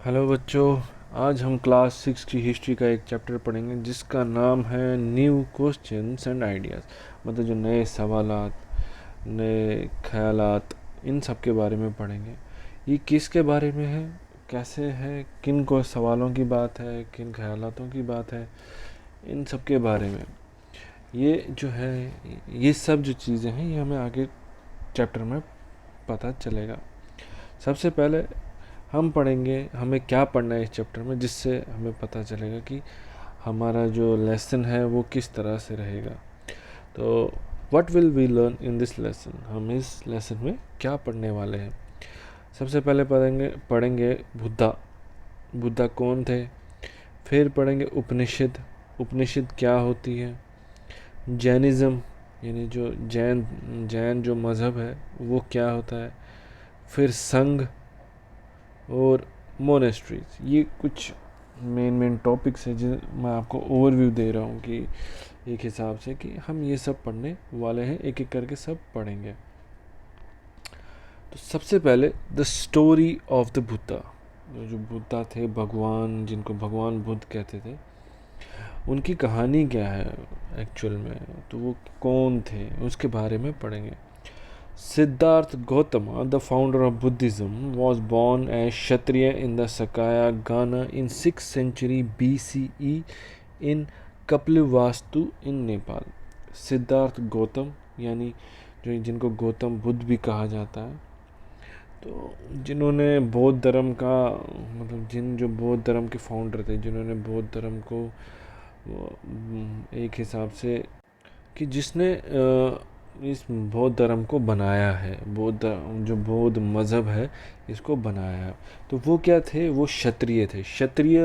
Hello बच्चों। आज हम क्लास 6 की हिस्ट्री का एक चैप्टर पढ़ेंगे जिसका नाम है न्यू क्वेश्चंस एंड आइडियाज़। मतलब जो नए सवालात, नए ख्यालात, इन सब के बारे में पढ़ेंगे। ये किसके बारे में है, कैसे है, किन को सवालों की बात है, किन ख्यालातों की बात है, इन सब के बारे में। ये जो है, ये सब जो चीज़ें हैं ये हमें आगे चैप्टर में पता चलेगा। सबसे पहले हम पढ़ेंगे हमें क्या पढ़ना है इस चैप्टर में, जिससे हमें पता चलेगा कि हमारा जो लेसन है वो किस तरह से रहेगा। तो what will we learn in this lesson, हम इस लेसन में क्या पढ़ने वाले हैं। सबसे पहले पढ़ेंगे बुद्धा। बुद्धा कौन थे। फिर पढ़ेंगे उपनिषद। उपनिषद क्या होती है। जैनिज़्म यानी जो जैन जो मज़हब है वो क्या होता है। फिर संघ और मोनेस्ट्रीज। ये कुछ मेन टॉपिक्स हैं जिन मैं आपको ओवरव्यू दे रहा हूँ कि एक हिसाब से कि हम ये सब पढ़ने वाले हैं, एक एक करके सब पढ़ेंगे। तो सबसे पहले the story of the Buddha. जो बुद्धा थे, भगवान, जिनको भगवान बुद्ध कहते थे, उनकी कहानी क्या है एक्चुअल में, तो वो कौन थे उसके बारे में पढ़ेंगे। Siddhartha Gautama, the founder of Buddhism, was born as Kshatriya in the Sakaya Ghana in 6th century BCE in Kapilavastu in Nepal. Siddharth Gautam यानी जो जिनको गौतम बुद्ध भी कहा जाता है, तो जिन्होंने बौद्ध धर्म का मतलब जो बौद्ध धर्म के फाउंडर थे, जिन्होंने बौद्ध धर्म को एक हिसाब से कि जिसने इस बौद्ध धर्म को बनाया है, जो बौद्ध मज़हब है इसको बनाया है। तो वो क्या थे, वो क्षत्रिय थे। क्षत्रिय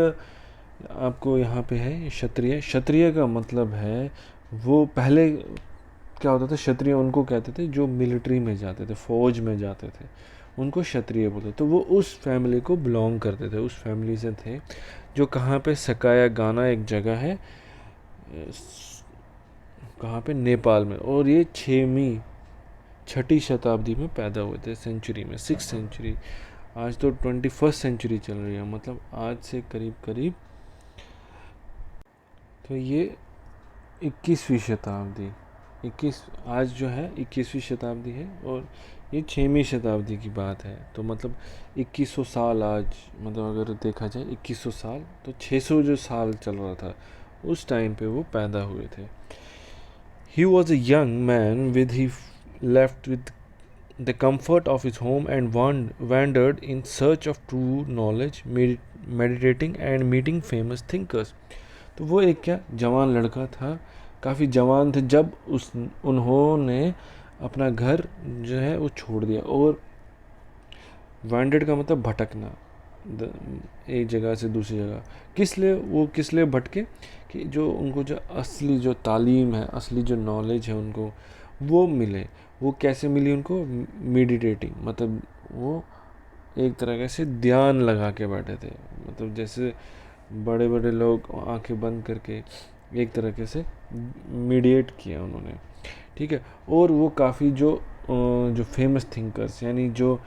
आपको यहाँ पे है क्षत्रिय। क्षत्रिय का मतलब है वो पहले क्या होता था, क्षत्रिय उनको कहते थे जो मिलिट्री में जाते थे, फौज में जाते थे, उनको क्षत्रिय बोलते। तो वो उस फैमिली को बिलोंग करते थे, उस फैमिली से थे जो कहाँ पे सकाया गाना एक जगह है, कहाँ पे, नेपाल में। और ये छठी शताब्दी में पैदा हुए थे, सेंचुरी में, 6th सेंचुरी। आज तो 21st सेंचुरी चल रही है, मतलब आज से करीब करीब, तो ये 21वीं शताब्दी, 21 आज जो है 21वीं शताब्दी है और ये 6वीं शताब्दी की बात है। तो मतलब 2100 साल आज, मतलब अगर देखा जाए 2100 साल, तो 600 जो साल चल रहा था उस टाइम पे वो पैदा हुए थे। He was a young man with he left with the comfort of his home and wandered in search of true knowledge, meditating and meeting famous thinkers. तो वो एक क्या जवान लड़का था, काफ़ी जवान थे जब उन्होंने अपना घर जो है वो छोड़ दिया। और वांडेड का मतलब भटकना, एक जगह से दूसरी जगह। किस लिए भटके, कि जो उनको जो असली जो तालीम है, असली जो नॉलेज है उनको वो मिले। वो कैसे मिली उनको, मेडिटेटिंग, मतलब वो एक तरह से ध्यान लगा के बैठे थे। मतलब जैसे बड़े बड़े लोग आंखें बंद करके एक तरीके से मीडिएट किया उन्होंने, ठीक है। और वो काफ़ी जो फेमस थिंकर्स, यानी जो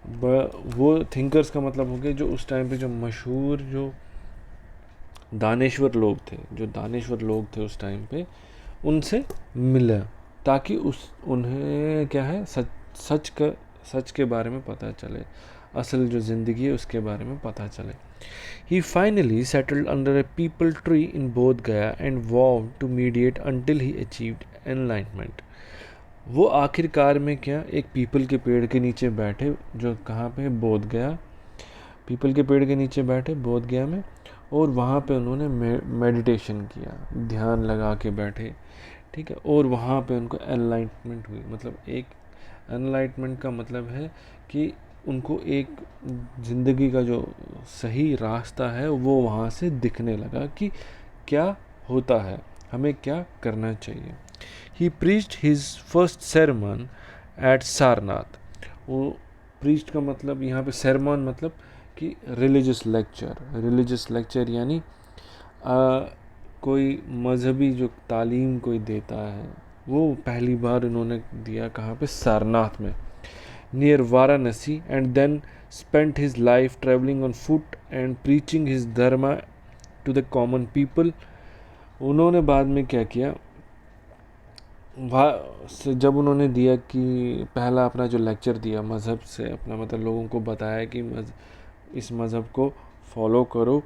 वो थिंकर्स का मतलब हो गया जो उस टाइम पे जो मशहूर जो दानेश्वर लोग थे उस टाइम पे, उनसे मिला, ताकि उन्हें क्या है, सच के बारे में पता चले, असल जो ज़िंदगी है उसके बारे में पता चले। He finally settled under a peepal tree in Bodh Gaya and vowed to meditate until he achieved enlightenment. वो आखिरकार में क्या, एक पीपल के पेड़ के नीचे बैठे, जो कहाँ पे, बोध गया। पीपल के पेड़ के नीचे बैठे बोध गया में, और वहाँ पे उन्होंने मेडिटेशन किया, ध्यान लगा के बैठे, ठीक है। और वहाँ पे उनको एनलाइटमेंट हुई। मतलब एक एनलाइटमेंट का मतलब है कि उनको एक ज़िंदगी का जो सही रास्ता है वो वहाँ से दिखने लगा कि क्या होता है, हमें क्या करना चाहिए। He preached his first sermon at Sarnath. वो प्रीस्ट का मतलब यहाँ पे sermon मतलब कि रिलीजियस लेक्चर यानी कोई मजहबी जो तालीम कोई देता है, वो पहली बार इन्होंने दिया कहाँ पे, सारनाथ में, near Varanasi, and then spent his life traveling on foot and preaching his dharma to the common people. उन्होंने बाद में क्या किया, जब उन्होंने दिया कि पहला अपना जो लेक्चर दिया मज़हब से अपना मतलब लोगों को बताया कि इस मज़हब को फॉलो करो,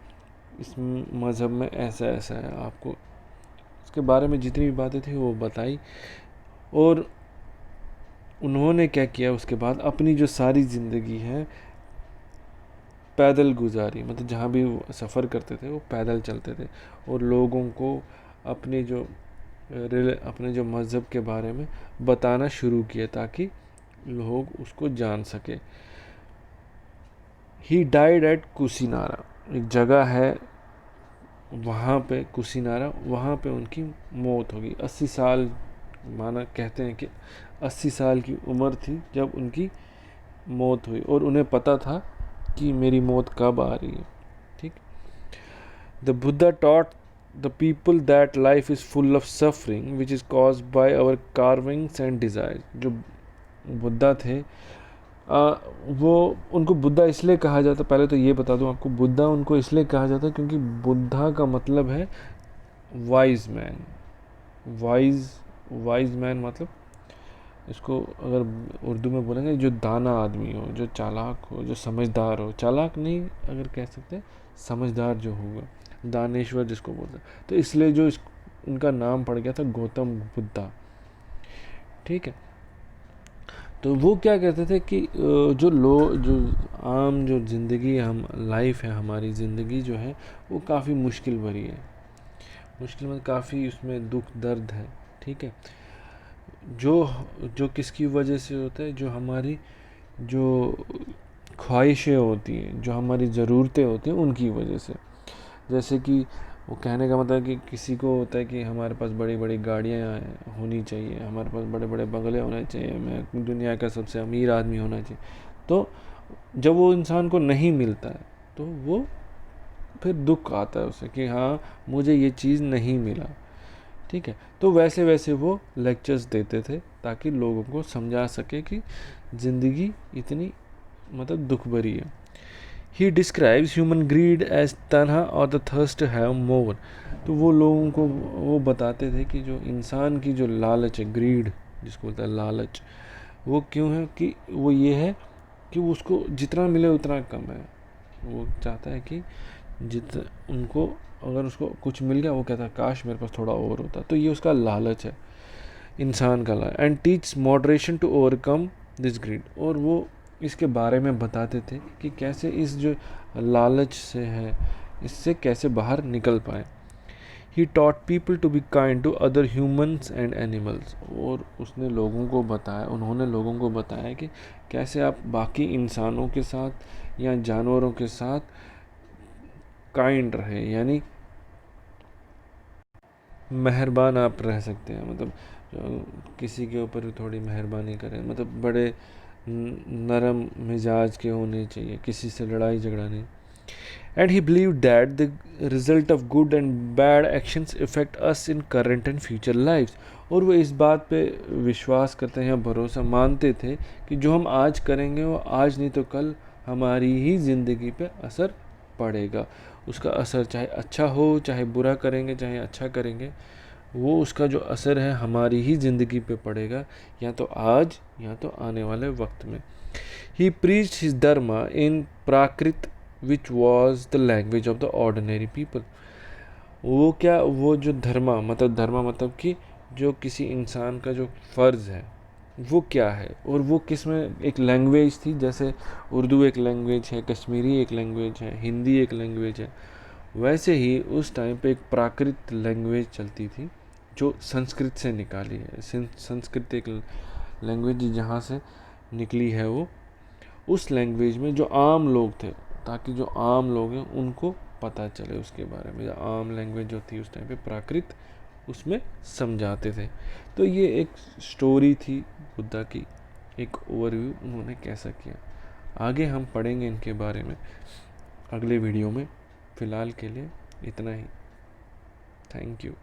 इस मज़हब में ऐसा ऐसा है, आपको इसके बारे में जितनी भी बातें थी वो बताई। और उन्होंने क्या किया उसके बाद, अपनी जो सारी ज़िंदगी है पैदल गुजारी, मतलब जहाँ भी वो सफ़र करते थे वो पैदल चलते थे और लोगों को अपने जो मज़हब के बारे में बताना शुरू किया ताकि लोग उसको जान सके। ही डाइड एट कुशीनारा, एक जगह है वहाँ पे कुशीनारा, वहाँ पे उनकी मौत होगी। 80 साल माना कहते हैं कि 80 साल की उम्र थी जब उनकी मौत हुई और उन्हें पता था कि मेरी मौत कब आ रही है। ठीक। The Buddha taught the people that life is full of suffering which is caused by our cravings and desire. जो बुद्धा थे वो उनको बुद्धा इसलिए कहा जाता, पहले तो ये बता दूं आपको, बुद्धा उनको इसलिए कहा जाता क्योंकि बुद्धा का मतलब है वाइज मैन। वाइज मैन मतलब इसको अगर उर्दू में बोलेंगे जो दाना आदमी हो, जो चालाक हो, जो समझदार हो, चालाक नहीं अगर कह सकते, समझदार जो होगा, दानेश्वर जिसको बोलते हैं। तो इसलिए जो उनका नाम पड़ गया था गौतम बुद्धा। ठीक है। तो वो क्या कहते थे कि जो आम जो ज़िंदगी हम लाइफ है, हमारी ज़िंदगी जो है वो काफ़ी मुश्किल भरी है, मुश्किल में काफ़ी उसमें दुख दर्द है। ठीक है। जो किसकी वजह से होता है, जो हमारी जो ख्वाहिशें होती हैं, जो हमारी ज़रूरतें होती हैं उनकी वजह से। जैसे कि वो कहने का मतलब कि किसी को होता है कि हमारे पास बड़ी बड़ी गाड़ियाँ होनी चाहिए, हमारे पास बड़े बड़े बंगले होने चाहिए, मैं दुनिया का सबसे अमीर आदमी होना चाहिए। तो जब वो इंसान को नहीं मिलता है तो वो फिर दुख आता है उसे कि हाँ मुझे ये चीज़ नहीं मिला। ठीक है। तो वैसे वैसे वो लेक्चर्स देते थे ताकि लोगों को समझा सके कि ज़िंदगी इतनी मतलब दुख भरी है। He describes human greed as tanha और the thirst to have more. तो वो लोगों को वो बताते थे कि जो इंसान की जो लालच है, ग्रीड जिसको बोलता है लालच, वो क्यों है कि वो ये है कि उसको जितना मिले उतना कम है। वो चाहता है कि उनको अगर उसको कुछ मिल गया वो कहता है काश मेरे पास थोड़ा और होता। तो ये उसका लालच है, इंसान का लालच। And teach moderation to overcome this greed. और वो इसके बारे में बताते थे कि कैसे इस जो लालच से है इससे कैसे बाहर निकल पाए। He taught people to be kind to other humans and animals. और उन्होंने लोगों को बताया कि कैसे आप बाकी इंसानों के साथ या जानवरों के साथ काइंड रहे, यानी मेहरबान आप रह सकते हैं। मतलब किसी के ऊपर थोड़ी मेहरबानी करें, मतलब बड़े नरम मिजाज के होने चाहिए, किसी से लड़ाई झगड़ा नहीं। And he believe that the result of good and bad actions effect us in current and future lifes. और वो इस बात पे विश्वास करते हैं, भरोसा मानते थे कि जो हम आज करेंगे वो आज नहीं तो कल हमारी ही ज़िंदगी पे असर पड़ेगा। उसका असर चाहे अच्छा हो चाहे बुरा करेंगे चाहे अच्छा करेंगे, वो उसका जो असर है हमारी ही ज़िंदगी पे पड़ेगा, या तो आज या तो आने वाले वक्त में। He preached his dharma in Prakrit which was the language of the ordinary people. वो जो धर्मा मतलब कि जो किसी इंसान का जो फ़र्ज़ है वो क्या है, और वो किस में एक लैंग्वेज थी। जैसे उर्दू एक लैंग्वेज है, कश्मीरी एक लैंग्वेज है, हिंदी एक लैंग्वेज है, वैसे ही उस टाइम पे एक प्राकृत लैंग्वेज चलती थी जो संस्कृत से निकाली है। संस्कृत एक लैंग्वेज जहाँ से निकली है, वो उस लैंग्वेज में जो आम लोग थे, ताकि जो आम लोग हैं उनको पता चले उसके बारे में। आम लैंग्वेज जो थी उस टाइम पे प्राकृत, उसमें समझाते थे। तो ये एक स्टोरी थी बुद्धा की, एक ओवरव्यू उन्होंने कैसा किया। आगे हम पढ़ेंगे इनके बारे में अगले वीडियो में। फ़िलहाल के लिए इतना ही। Thank you.